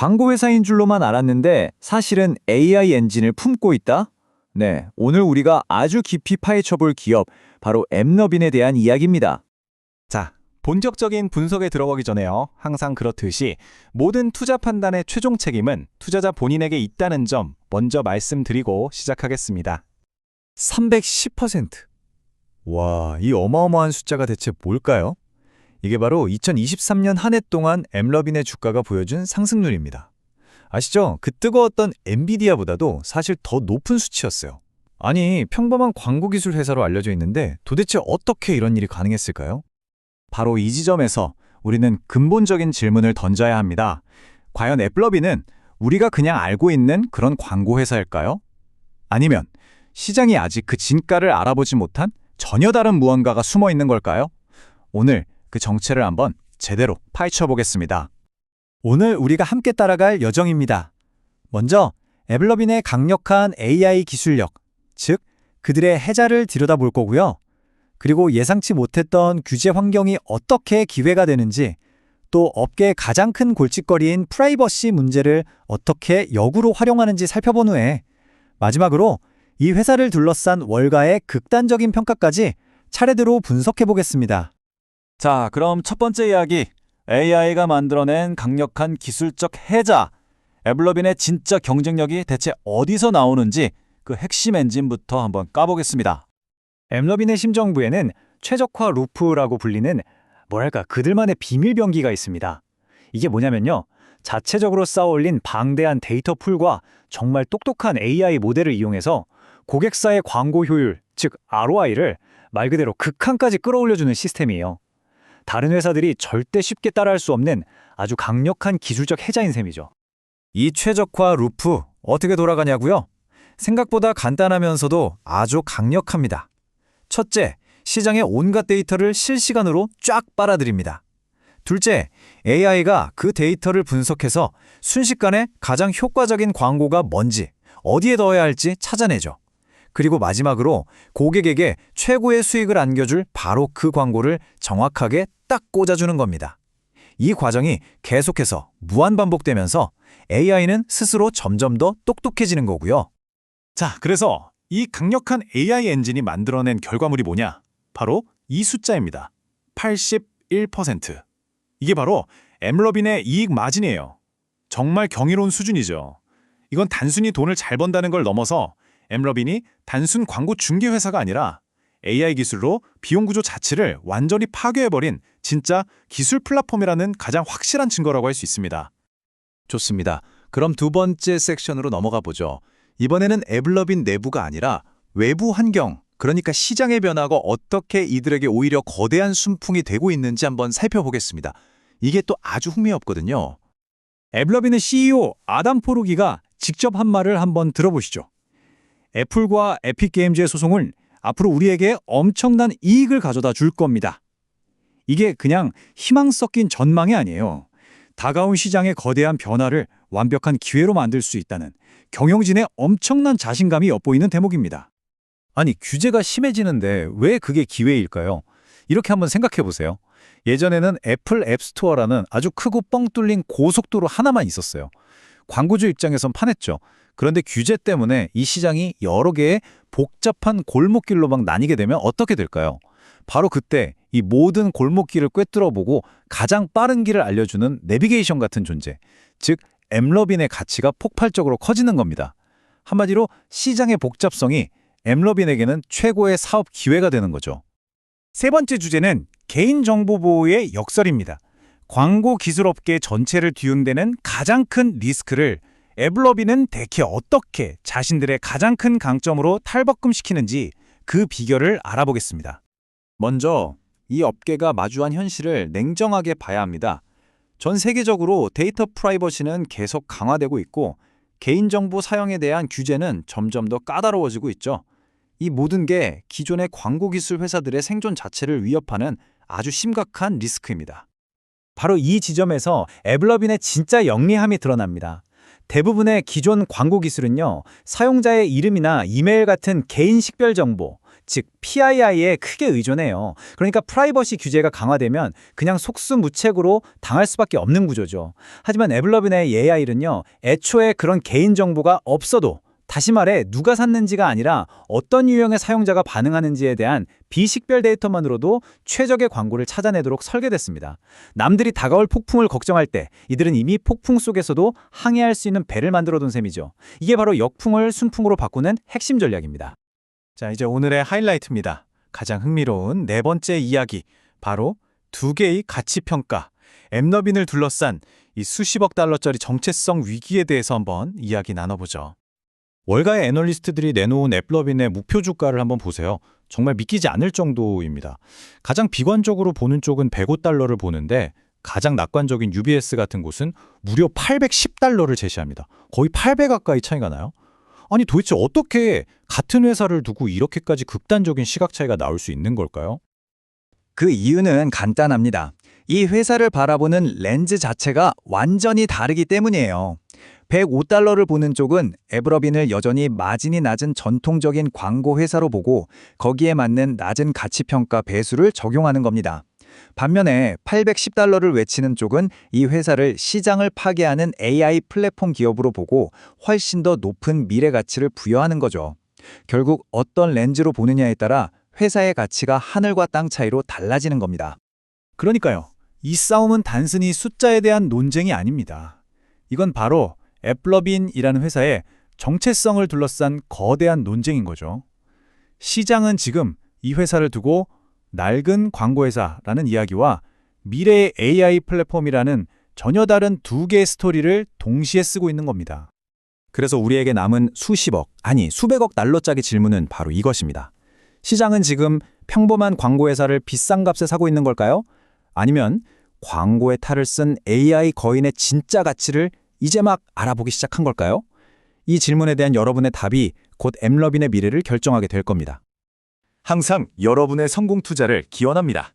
광고 회사인 줄로만 알았는데 사실은 AI 엔진을 품고 있다? 네, 오늘 우리가 아주 깊이 파헤쳐볼 기업, 바로 앱러빈에 대한 이야기입니다. 자, 본격적인 분석에 들어가기 전에요. 항상 그렇듯이 모든 투자 판단의 최종 책임은 투자자 본인에게 있다는 점 먼저 말씀드리고 시작하겠습니다. 310%. 와, 이 어마어마한 숫자가 대체 뭘까요? 이게 바로 2023년 한 해 동안 앱러빈의 주가가 보여준 상승률입니다. 아시죠? 그 뜨거웠던 엔비디아보다도 사실 더 높은 수치였어요. 아니, 평범한 광고 기술 회사로 알려져 있는데 도대체 어떻게 이런 일이 가능했을까요? 바로 이 지점에서 우리는 근본적인 질문을 던져야 합니다. 과연 앱러빈은 우리가 그냥 알고 있는 그런 광고 회사일까요? 아니면 시장이 아직 그 진가를 알아보지 못한 전혀 다른 무언가가 숨어 있는 걸까요? 오늘 그 정체를 한번 제대로 파헤쳐 보겠습니다. 오늘 우리가 함께 따라갈 여정입니다. 먼저 앱러빈의 강력한 AI 기술력, 즉 그들의 해자를 들여다볼 거고요. 그리고 예상치 못했던 규제 환경이 어떻게 기회가 되는지, 또 업계의 가장 큰 골칫거리인 프라이버시 문제를 어떻게 역으로 활용하는지 살펴본 후에 마지막으로 이 회사를 둘러싼 월가의 극단적인 평가까지 차례대로 분석해 보겠습니다. 자, 그럼 첫 번째 이야기. AI가 만들어낸 강력한 기술적 해자. 앱러빈의 진짜 경쟁력이 대체 어디서 나오는지 그 핵심 엔진부터 한번 까보겠습니다. 앱러빈의 심정부에는 최적화 루프라고 불리는 그들만의 비밀병기가 있습니다. 이게 뭐냐면요. 자체적으로 쌓아올린 방대한 데이터 풀과 정말 똑똑한 AI 모델을 이용해서 고객사의 광고 효율, 즉 ROI를 말 그대로 극한까지 끌어올려주는 시스템이에요. 다른 회사들이 절대 쉽게 따라할 수 없는 아주 강력한 기술적 해자인 셈이죠. 이 최적화 루프 어떻게 돌아가냐고요? 생각보다 간단하면서도 아주 강력합니다. 첫째, 시장의 온갖 데이터를 실시간으로 쫙 빨아들입니다. 둘째, AI가 그 데이터를 분석해서 순식간에 가장 효과적인 광고가 뭔지, 어디에 넣어야 할지 찾아내죠. 그리고 마지막으로 고객에게 최고의 수익을 안겨줄 바로 그 광고를 정확하게 딱 꽂아주는 겁니다. 이 과정이 계속해서 무한반복되면서 AI는 스스로 점점 더 똑똑해지는 거고요. 자, 그래서 이 강력한 AI 엔진이 만들어낸 결과물이 뭐냐? 바로 이 숫자입니다. 81%. 이게 바로 앱러빈의 이익 마진이에요. 정말 경이로운 수준이죠. 이건 단순히 돈을 잘 번다는 걸 넘어서 앱러빈이 단순 광고 중개 회사가 아니라 AI 기술로 비용 구조 자체를 완전히 파괴해버린 진짜 기술 플랫폼이라는 가장 확실한 증거라고 할 수 있습니다. 좋습니다. 그럼 두 번째 섹션으로 넘어가 보죠. 이번에는 앱러빈 내부가 아니라 외부 환경, 그러니까 시장의 변화가 어떻게 이들에게 오히려 거대한 순풍이 되고 있는지 한번 살펴보겠습니다. 이게 또 아주 흥미롭거든요. 앱러빈의 CEO 아담 포르기가 직접 한 말을 한번 들어보시죠. 애플과 에픽게임즈의 소송은 앞으로 우리에게 엄청난 이익을 가져다 줄 겁니다. 이게 그냥 희망 섞인 전망이 아니에요. 다가온 시장의 거대한 변화를 완벽한 기회로 만들 수 있다는 경영진의 엄청난 자신감이 엿보이는 대목입니다. 아니, 규제가 심해지는데 왜 그게 기회일까요? 이렇게 한번 생각해 보세요. 예전에는 애플 앱스토어라는 아주 크고 뻥 뚫린 고속도로 하나만 있었어요. 광고주 입장에선 편했죠. 그런데 규제 때문에 이 시장이 여러 개의 복잡한 골목길로 막 나뉘게 되면 어떻게 될까요? 바로 그때 이 모든 골목길을 꿰뚫어보고 가장 빠른 길을 알려주는 내비게이션 같은 존재, 즉 앱러빈의 가치가 폭발적으로 커지는 겁니다. 한마디로 시장의 복잡성이 앱러빈에게는 최고의 사업 기회가 되는 거죠. 세 번째 주제는 개인정보 보호의 역설입니다. 광고 기술업계 전체를 뒤흔드는 가장 큰 리스크를 앱러빈은 대체 어떻게 자신들의 가장 큰 강점으로 탈바꿈시키는지 그 비결을 알아보겠습니다. 먼저 이 업계가 마주한 현실을 냉정하게 봐야 합니다. 전 세계적으로 데이터 프라이버시는 계속 강화되고 있고 개인정보 사용에 대한 규제는 점점 더 까다로워지고 있죠. 이 모든 게 기존의 광고 기술 회사들의 생존 자체를 위협하는 아주 심각한 리스크입니다. 바로 이 지점에서 앱러빈의 진짜 영리함이 드러납니다. 대부분의 기존 광고 기술은요, 사용자의 이름이나 이메일 같은 개인 식별 정보, 즉 PII에 크게 의존해요. 그러니까 프라이버시 규제가 강화되면 그냥 속수무책으로 당할 수밖에 없는 구조죠. 하지만 애블러빈의 AI는요, 애초에 그런 개인정보가 없어도, 다시 말해 누가 샀는지가 아니라 어떤 유형의 사용자가 반응하는지에 대한 비식별 데이터만으로도 최적의 광고를 찾아내도록 설계됐습니다. 남들이 다가올 폭풍을 걱정할 때 이들은 이미 폭풍 속에서도 항해할 수 있는 배를 만들어둔 셈이죠. 이게 바로 역풍을 순풍으로 바꾸는 핵심 전략입니다. 자, 이제 오늘의 하이라이트입니다. 가장 흥미로운 네 번째 이야기, 바로 두 개의 가치평가, 엠러빈을 둘러싼 이 수십억 달러짜리 정체성 위기에 대해서 한번 이야기 나눠보죠. 월가의 애널리스트들이 내놓은 앱러빈의 목표 주가를 한번 보세요. 정말 믿기지 않을 정도입니다. 가장 비관적으로 보는 쪽은 105달러를 보는데 가장 낙관적인 UBS 같은 곳은 무려 810달러를 제시합니다. 거의 8배 가까이 차이가 나요. 아니 도대체 어떻게 같은 회사를 두고 이렇게까지 극단적인 시각 차이가 나올 수 있는 걸까요? 그 이유는 간단합니다. 이 회사를 바라보는 렌즈 자체가 완전히 다르기 때문이에요. 105달러를 보는 쪽은 애블러빈을 여전히 마진이 낮은 전통적인 광고 회사로 보고 거기에 맞는 낮은 가치평가 배수를 적용하는 겁니다. 반면에 810달러를 외치는 쪽은 이 회사를 시장을 파괴하는 AI 플랫폼 기업으로 보고 훨씬 더 높은 미래 가치를 부여하는 거죠. 결국 어떤 렌즈로 보느냐에 따라 회사의 가치가 하늘과 땅 차이로 달라지는 겁니다. 그러니까요. 이 싸움은 단순히 숫자에 대한 논쟁이 아닙니다. 이건 바로 앱러빈이라는 회사의 정체성을 둘러싼 거대한 논쟁인 거죠. 시장은 지금 이 회사를 두고 낡은 광고회사라는 이야기와 미래의 AI 플랫폼이라는 전혀 다른 두 개의 스토리를 동시에 쓰고 있는 겁니다. 그래서 우리에게 남은 수십억, 아니 수백억 달러짜리 질문은 바로 이것입니다. 시장은 지금 평범한 광고회사를 비싼 값에 사고 있는 걸까요? 아니면 광고의 탈을 쓴 AI 거인의 진짜 가치를 이제 막 알아보기 시작한 걸까요? 이 질문에 대한 여러분의 답이 곧 엠러빈의 미래를 결정하게 될 겁니다. 항상 여러분의 성공 투자를 기원합니다.